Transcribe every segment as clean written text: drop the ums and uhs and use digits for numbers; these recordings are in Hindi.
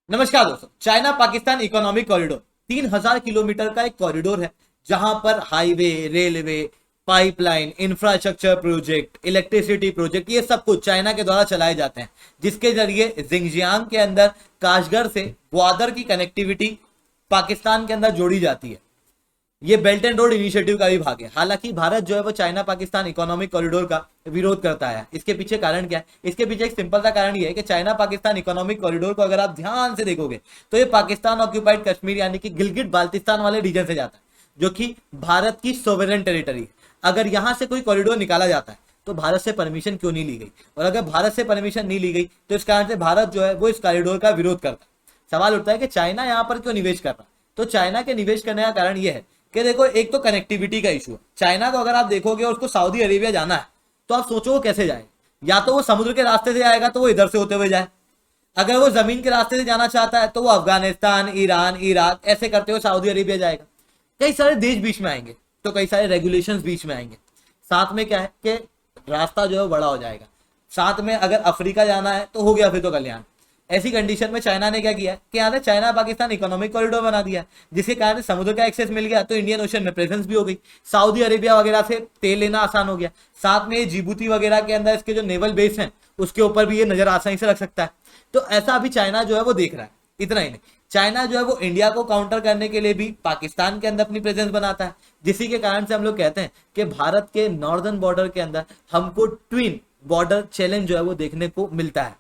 नमस्कार दोस्तों। China Pakistan economic corridor 3000 kilometre का एक कॉरिडोर है जहां पर highway, railway, pipeline, infrastructure project, electricity project, ये सब कुछ चाइना के द्वारा चलाए जाते हैं, जिसके जरिए जिंगजियांग के अंदर काशगर से ग्वादर की कनेक्टिविटी पाकिस्तान के अंदर जोड़ी जाती है। ये बेल्ट एंड रोड इनिशिएटिव का भी भाग है। हालांकि भारत जो है वो चाइना पाकिस्तान इकोनॉमिक कॉरिडोर का विरोध करता है। इसके पीछे कारण क्या है? इसके पीछे एक सिंपल सा कारण ये है कि चाइना पाकिस्तान इकोनॉमिक कॉरिडोर को अगर आप ध्यान से देखोगे तो ये पाकिस्तान ऑक्यूपाइड कश्मीर यानी कि गिलगिट बाल्टिस्तान वाले रीजन से जाता है, जो कि भारत की सोवरेन टेरिटरी है। अगर यहां से कोई कॉरिडोर निकाला जाता है तो भारत से परमिशन क्यों नहीं ली गई, और अगर भारत से परमिशन नहीं ली गई तो इस कारण से भारत जो है वो इस कॉरिडोर का विरोध करता है। सवाल उठता है कि चाइना यहां पर क्यों निवेश कर रहा है? तो चाइना के निवेश करने का कारण यह है कि देखो, एक तो कनेक्टिविटी का इशू है। चाइना को अगर आप देखोगे और उसको सऊदी अरेबिया जाना है तो आप सोचो वो कैसे जाए। या तो वो समुद्र के रास्ते से आएगा तो वो इधर से होते हुए जाए, अगर वो जमीन के रास्ते से जाना चाहता है तो वो अफगानिस्तान, ईरान, इराक ऐसे करते हुए सऊदी अरेबिया जाएगा। कई सारे देश बीच में आएंगे तो कई सारे रेगुलेशंस बीच में आएंगे। साथ में क्या है कि रास्ता जो है बड़ा हो जाएगा। साथ में अगर अफ्रीका जाना है तो हो गया फिर तो कल्याण। ऐसी कंडीशन में चाइना ने क्या किया कि यहाँ चाइना पाकिस्तान इकोनॉमिक कॉरिडोर बना दिया, जिसके कारण समुद्र का एक्सेस मिल गया तो इंडियन ओशन में प्रेजेंस भी हो गई। सऊदी अरेबिया वगैरह से तेल लेना आसान हो गया। साथ में जिबूती वगैरह के अंदर इसके जो नेवल बेस हैं उसके ऊपर भी ये नजर आसानी से रख सकता है। तो ऐसा अभी चाइना जो है वो देख रहा है। इतना ही नहीं, चाइना जो है वो इंडिया को काउंटर करने के लिए भी पाकिस्तान के अंदर अपनी प्रेजेंस बनाता है, जिसी के कारण से हम लोग कहते हैं कि भारत के नॉर्दर्न बॉर्डर के अंदर हमको ट्विन बॉर्डर चैलेंज जो है वो देखने को मिलता है।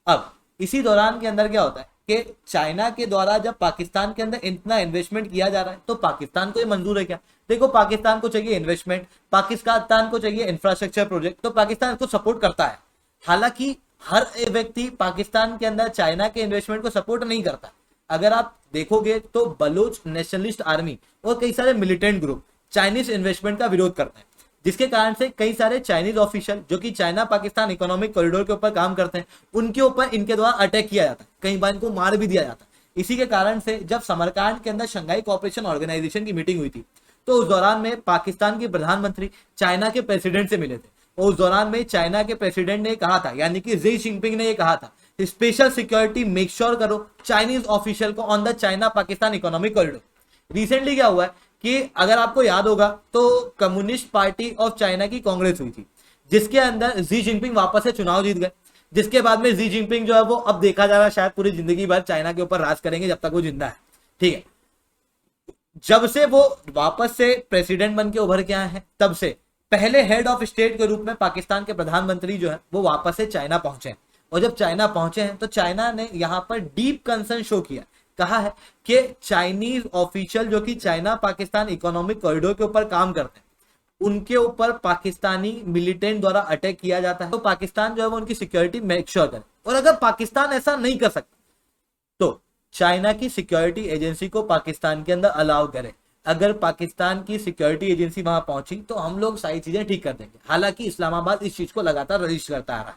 अब इसी दौरान के अंदर क्या होता है कि चाइना के द्वारा जब पाकिस्तान के अंदर इतना इन्वेस्टमेंट किया जा रहा है तो पाकिस्तान को ये मंजूर है क्या? देखो, पाकिस्तान को चाहिए इन्वेस्टमेंट, पाकिस्तान को चाहिए इंफ्रास्ट्रक्चर प्रोजेक्ट, तो पाकिस्तान इसको सपोर्ट करता है। हालांकि हर व्यक्ति पाकिस्तान के अंदर चाइना के इन्वेस्टमेंट को सपोर्ट नहीं करता। अगर आप देखोगे तो बलोच नेशनलिस्ट आर्मी और कई सारे मिलिटेंट ग्रुप चाइनीज इन्वेस्टमेंट का विरोध करते हैं, जिसके कारण से कई सारे चाइनीज ऑफिशियल जो कि चाइना पाकिस्तान इकोनॉमिक कॉरिडोर के ऊपर काम करते हैं उनके ऊपर इनके द्वारा अटैक किया जाता है, कई बार इनको मार भी दिया जाता है। इसी के कारण से जब समरकांड के अंदर शंघाई कोऑपरेशन ऑर्गेनाइजेशन की मीटिंग हुई थी तो उस दौरान में पाकिस्तान के प्रधानमंत्री चाइना के प्रेसिडेंट से मिले थे, और उस दौरान में चाइना के प्रेसिडेंट ने कहा था, यानी कि जी जिनपिंग ने यह कहा था, स्पेशल सिक्योरिटी मेक श्योर करो चाइनीज ऑफिशियल को on the China Pakistan economic corridor. Recently क्या हुआ है कि अगर आपको याद होगा तो कम्युनिस्ट पार्टी ऑफ चाइना की कांग्रेस हुई थी, जिसके अंदर जी जिनपिंग वापस से चुनाव जीत गए, जिसके बाद में जी जिनपिंग जो है वो अब देखा जा रहा है शायद पूरी जिंदगी भर चाइना के ऊपर राज करेंगे जब तक वो जिंदा है। ठीक है, जब से वो वापस से प्रेसिडेंट बन के उभर के आए हैं तब से पहले हेड ऑफ स्टेट के रूप में पाकिस्तान के प्रधानमंत्री जो है वो वापस से चाइना पहुंचे हैं। और जब चाइना पहुंचे हैं तो चाइना ने यहां पर डीप कंसर्न शो किया, कहा है कि चाइनीज ऑफिशियल जो कि चाइना पाकिस्तान इकोनॉमिक कॉरिडोर के ऊपर काम करते हैं उनके ऊपर पाकिस्तानी मिलिटेंट द्वारा अटैक किया जाता है, तो पाकिस्तान जो है वो उनकी सिक्योरिटी मेक श्योर करे। और अगर पाकिस्तान ऐसा नहीं कर सकता तो चाइना की सिक्योरिटी एजेंसी को पाकिस्तान के अंदर अलाउ करे। अगर पाकिस्तान की सिक्योरिटी एजेंसी वहां पहुंची तो हम लोग सारी चीजें ठीक कर देंगे। हालांकि इस्लामाबाद इस चीज को लगातार रजिस्टर करता आ रहा है,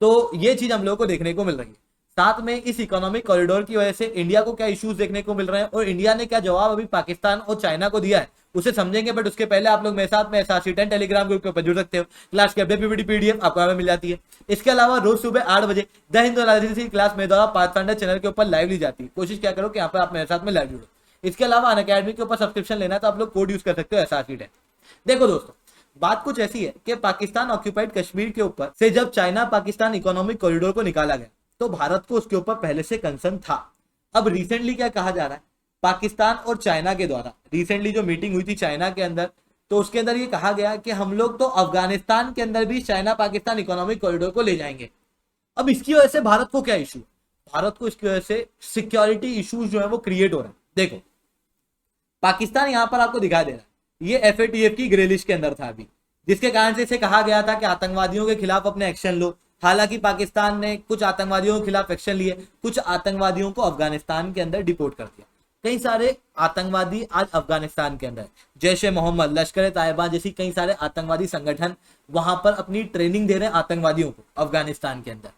तो ये चीज हम लोगों को देखने को मिल रही है। साथ में इस इकोनॉमिक कॉरिडोर की वजह से इंडिया को क्या इश्यूज देखने को मिल रहे हैं और इंडिया ने क्या जवाब अभी पाकिस्तान और चाइना को दिया है उसे समझेंगे। बट उसके पहले आप लोग मेरे साथ में SRC10 टेलीग्राम ग्रुप के ऊपर जुड़ सकते हो। क्लास की अपडेट पीपीटी पीडीएफ आपको यहाँ मिल जाती है। इसके अलावा रोज सुबह 8 बजे द हिंदू एनालिसिस की क्लास मेरे द्वारा पाथफाइंडर चैनल के ऊपर लाइव ली जाती है। कोशिश क्या करो कि यहाँ पर आप मेरे साथ में लाइव जुड़ो। इसके अलावा अनअकैडमी के ऊपर सब्सक्रिप्शन लेना है तो आप लोग कोड यूज कर सकते हो SRC10। देखो दोस्तों, बात कुछ ऐसी है कि पाकिस्तान ऑक्यूपाइड कश्मीर के ऊपर से जब चाइना पाकिस्तान इकोनॉमिक कॉरिडोर को निकाला गया तो भारत को उसके ऊपर पहले से कंसर्न था। अब रिसेंटली क्या कहा जा रहा है, पाकिस्तान और चाइना के द्वारा रिसेंटली जो मीटिंग हुई थी चाइना के अंदर, तो उसके अंदर ये कहा गया कि हम लोग तो अफगानिस्तान के अंदर भी चाइना पाकिस्तान इकोनॉमिक कॉरिडोर को ले जाएंगे। अब इसकी वजह से भारत को क्या इशू? भारत को इसकी वजह से सिक्योरिटी इश्यूज जो है वो क्रिएट हो रहे हैं। देखो, पाकिस्तान यहां पर आपको दिखाई दे रहा है, ये FATF की ग्रे लिस्ट के अंदर था अभी, जिसके कारण से इसे कहा गया था कि आतंकवादियों के खिलाफ अपने एक्शन लो। हालांकि पाकिस्तान ने कुछ आतंकवादियों के खिलाफ एक्शन लिए, कुछ आतंकवादियों को अफगानिस्तान के अंदर डिपोर्ट कर दिया। कई सारे आतंकवादी आज अफगानिस्तान के अंदर, जैश-ए मोहम्मद, लश्कर-ए-तैयबा जैसी कई सारे आतंकवादी संगठन वहां पर अपनी ट्रेनिंग दे रहे हैं आतंकवादियों को अफगानिस्तान के अंदर।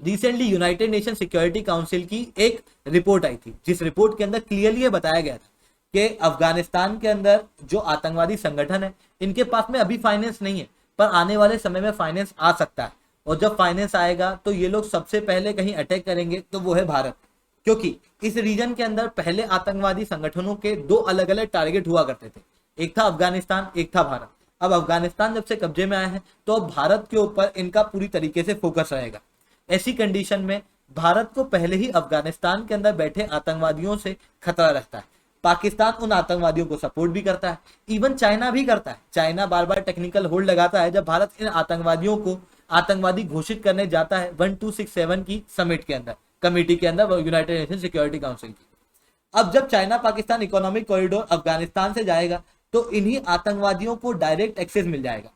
Recently United nation security council की एक रिपोर्ट आई थी, जिस रिपोर्ट के अंदर क्लियरली ये बताया गया था कि अफगानिस्तान के अंदर जो आतंकवादी संगठन है इनके पास में अभी फाइनेंस नहीं है, पर आने वाले समय में फाइनेंस आ सकता है। और जब फाइनेंस आएगा तो ये लोग सबसे पहले कहीं अटैक करेंगे तो वो है भारत। क्योंकि इस रीजन के अंदर पहले आतंकवादी संगठनों के दो अलग अलग टारगेट हुआ करते थे, एक था अफगानिस्तान, एक था भारत। अब अफगानिस्तान जब से कब्जे में आए हैं तो अब भारत के ऊपर इनका पूरी तरीके से फोकस रहेगा। ऐसी कंडीशन में भारत को पहले ही अफगानिस्तान के अंदर बैठे आतंकवादियों से खतरा रहता है। पाकिस्तान उन आतंकवादियों को सपोर्ट भी करता है, इवन चाइना भी करता है। चाइना बार बार टेक्निकल होल्ड लगाता है जब भारत इन आतंकवादियों को आतंकवादी घोषित करने जाता है 1267 की समिट के अंदर, कमेटी के अंदर, यूनाइटेड नेशन सिक्योरिटी काउंसिल की। अब जब China Pakistan economic corridor Afghanistan से जाएगा तो इन्हीं आतंकवादियों को डायरेक्ट एक्सेस मिल जाएगा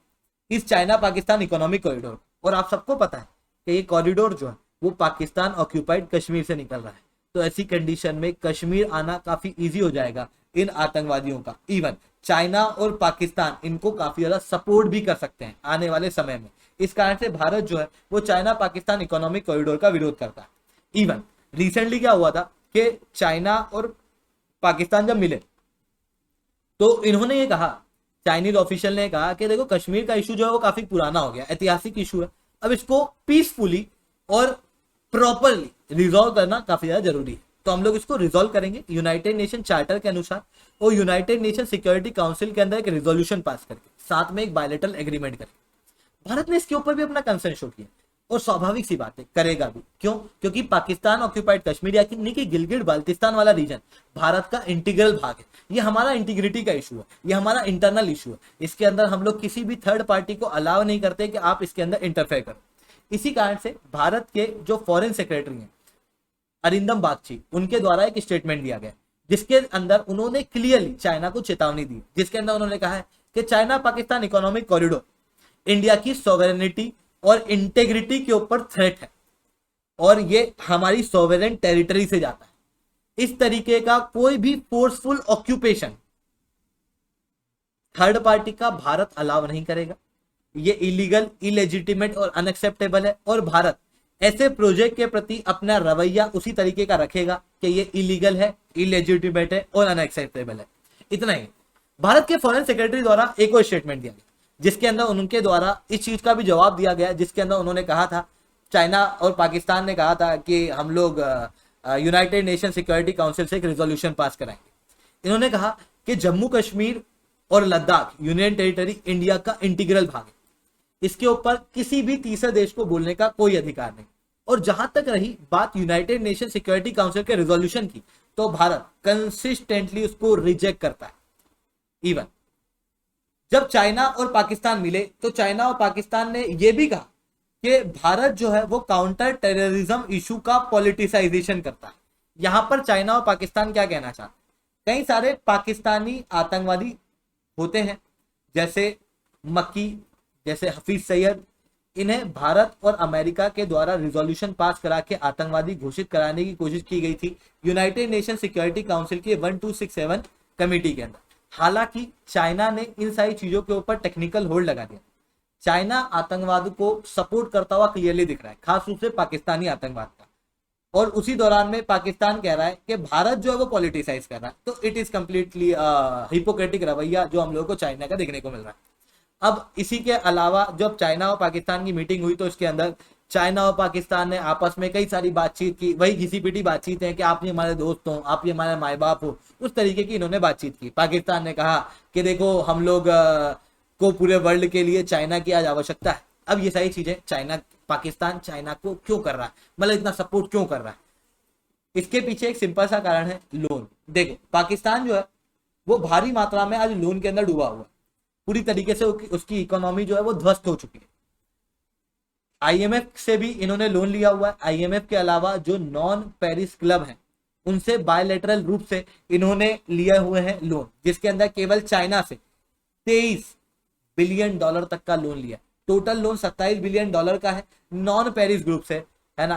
इस चाइना पाकिस्तान इकोनॉमिक कॉरिडोर। और आप सबको पता है कि ये कॉरिडोर जो है वो पाकिस्तान ऑक्यूपाइड कश्मीर से निकल रहा है। तो ऐसी कंडीशन में कश्मीर आना काफी इजी हो जाएगा इन आतंकवादियों का। इवन चाइना और पाकिस्तान इनको काफी ज्यादा सपोर्ट भी कर सकते हैं आने वाले समय में। इस कारण से भारत जो है वो चाइना पाकिस्तान इकोनॉमिक कॉरिडोर का विरोध करता है। इवन रिसेंटली क्या हुआ था कि चाइना और पाकिस्तान जब मिले तो इन्होंने ये कहा, चाइनीज ऑफिशियल ने कहा कि देखो कश्मीर का इशू जो है वो काफी पुराना हो गया, ऐतिहासिक इशू है, अब इसको पीसफुली और प्रॉपरली रिजॉल्व करना काफी ज्यादा जरूरी है। तो हम लोग इसको रिजॉल्व करेंगे यूनाइटेड नेशन चार्टर के अनुसार और यूनाइटेड नेशन सिक्योरिटी काउंसिल के अंदर एक रेजोल्यूशन पास करके, साथ में एक बायलैटरल एग्रीमेंट करके। भारत ने इसके ऊपर भी अपना कंसर्न शो किया और स्वाभाविक सी बात है करेगा भी। क्यों? क्योंकि पाकिस्तान ऑक्यूपाइड कश्मीर यानी कि गिलगिट बाल्टिस्तान वाला रीजन भारत का इंटीग्रल भाग है। ये हमारा इंटीग्रिटी का इशू है, ये हमारा इंटरनल इशू है। इसके अंदर हम लोग किसी भी थर्ड पार्टी को अलाउ नहीं करते कि आप इसके अंदर इंटरफेयर करो। इसी कारण से भारत के जो फॉरेन सेक्रेटरी हैं अरिंदम बागची, उनके द्वारा एक स्टेटमेंट दिया गया जिसके अंदर उन्होंने क्लियरली चाइना को चेतावनी दी, जिसके अंदर उन्होंने कहा है कि China Pakistan economic corridor India की सॉवरेनिटी और इंटेग्रिटी के ऊपर थ्रेट है और ये हमारी सॉवरेन टेरिटरी से जाता है। इस तरीके का कोई भी फोर्सफुल ऑक्यूपेशन थर्ड पार्टी का भारत अलाउ नहीं करेगा। ये इलीगल, इलेजिटिमेट और अनएक्सेप्टेबल है और भारत ऐसे प्रोजेक्ट के प्रति अपना रवैया उसी तरीके का रखेगा कि ये इलीगल है, इलेजिटिमेट है और अनएक्सेप्टेबल है। इतना ही। भारत के फॉरेन सेक्रेटरी द्वारा एक और स्टेटमेंट दिया गया जिसके अंदर उनके द्वारा इस चीज का भी जवाब दिया गया, जिसके अंदर उन्होंने कहा था, चाइना और पाकिस्तान ने कहा था कि हम लोग यूनाइटेड नेशन सिक्योरिटी काउंसिल से एक रेजोल्यूशन पास कराएंगे। इन्होंने कहा कि जम्मू कश्मीर और लद्दाख यूनियन टेरिटरी इंडिया का इंटीग्रल भाग है, इसके ऊपर किसी भी तीसरे देश को बोलने का कोई अधिकार नहीं। और जहां तक रही बात यूनाइटेड नेशन सिक्योरिटी काउंसिल के रेजोल्यूशन की, तो भारत कंसिस्टेंटली उसको रिजेक्ट करता है। इवन जब चाइना और पाकिस्तान मिले तो चाइना और पाकिस्तान ने यह भी कहा कि भारत जो है वो काउंटर टेररिज्म इशू का पॉलिटिसाइजेशन करता है। यहां पर चाइना और पाकिस्तान क्या कहना चाहते हैं? कई सारे पाकिस्तानी आतंकवादी होते हैं जैसे मक्की, जैसे हफीज सैयद, इन्हें भारत और अमेरिका के द्वारा रिजोल्यूशन पास करा के आतंकवादी घोषित कराने की कोशिश की गई थी यूनाइटेड नेशन सिक्योरिटी काउंसिल की 1267 कमेटी के अंदर। हालांकि चाइना ने इन सारी चीजों के ऊपर टेक्निकल होल्ड लगा दिया। चाइना आतंकवाद को सपोर्ट करता हुआ क्लियरली दिख रहा है, खास रूप से पाकिस्तानी आतंकवाद का। और उसी दौरान में पाकिस्तान कह रहा है कि भारत जो है वो पॉलिटिसाइज कर रहा है। तो इट इज कंप्लीटली हिपोक्रेटिक रवैया जो हम लोगों को चाइना का देखने को मिल रहा है। अब इसी के अलावा जब चाइना और पाकिस्तान की मीटिंग हुई तो इसके अंदर चाइना और पाकिस्तान ने आपस में कई सारी बातचीत की। वही घिसी पिटी बातचीत है कि आप ये हमारे दोस्त हो, आप ये हमारे माए बाप हो, उस तरीके की इन्होंने बातचीत की। पाकिस्तान ने कहा कि देखो हम लोग को पूरे वर्ल्ड के लिए चाइना की आज आवश्यकता है। अब ये सारी चीजें पाकिस्तान चाइना को क्यों कर रहा है, मतलब इतना सपोर्ट क्यों कर रहा है? इसके पीछे एक सिंपल सा कारण है, लोन। देखो पाकिस्तान जो है वो भारी मात्रा में आज लोन के अंदर डूबा हुआ है। पूरी तरीके से उसकी इकोनॉमी जो है वो ध्वस्त हो चुकी है। आईएमएफ से भी इन्होंने लोन लिया हुआ है। आईएमएफ के अलावा जो नॉन पेरिस क्लब हैं उनसे बायलैटरल रूप से इन्होंने लिए हुए हैं लोन, जिसके अंदर केवल चाइना से 23 बिलियन डॉलर तक का लोन लिया। टोटल लोन 27 बिलियन डॉलर का है नॉन पेरिस ग्रुप से, है ना।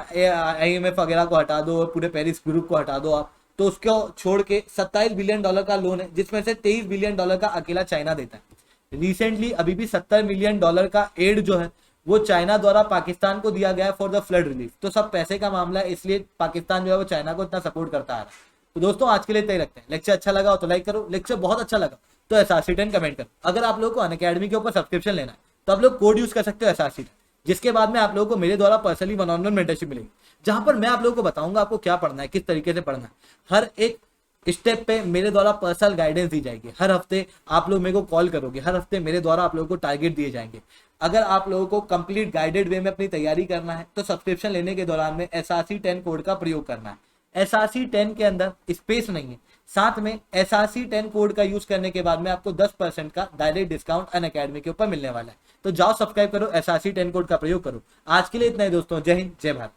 आईएमएफ वगैरह को हटा दो और पूरे पेरिस ग्रुप को हटा दो आप, तो उसको छोड़ के 27 बिलियन डॉलर का लोन है, जिसमें से 23 बिलियन डॉलर का अकेला चाइना देता है। रिसेंटली अभी भी 70 मिलियन डॉलर का एड जो है वो चाइना द्वारा पाकिस्तान को दिया गया फॉर द फ्लड रिलीफ। तो सब पैसे का मामला है, इसलिए पाकिस्तान जो है वो चाइना को इतना सपोर्ट करता आ रहा है। तो दोस्तों आज के लिए इतना ही रखते हैं। लेक्चर अच्छा लगा हो तो लाइक करो, लेक्चर बहुत अच्छा लगा तो SRC10 कमेंट करो। अगर आप लोगों को अनअकैडमी के ऊपर सब्सक्रिप्शन लेना है तो आप लोग कोड यूज कर सकते हो SRC10। जिसके बाद में आप लोगों को मेरे द्वारा personally one on one mentorship मिलेगी, जहां पर मैं आप लोगों को बताऊंगा आपको क्या पढ़ना है, किस तरीके से पढ़ना है। हर एक स्टेप पे मेरे द्वारा पर्सनल गाइडेंस दी जाएगी। हर हफ्ते आप लोग मेरे को कॉल करोगे, हर हफ्ते मेरे द्वारा आप लोगों को टारगेट दिए जाएंगे। अगर आप लोगों को कंप्लीट गाइडेड वे में अपनी तैयारी करना है तो सब्सक्रिप्शन लेने के दौरान में SRC10 कोड का प्रयोग करना है। SRC10 के अंदर स्पेस नहीं है, साथ में SRC10 कोड का यूज करने के बाद में आपको 10% का डायरेक्ट डिस्काउंट अनअकैडमी के ऊपर मिलने वाला है। तो जाओ सब्सक्राइब करो, SRC10 कोड का प्रयोग करो। आज के लिए इतना ही दोस्तों, जय हिंद जय भारत।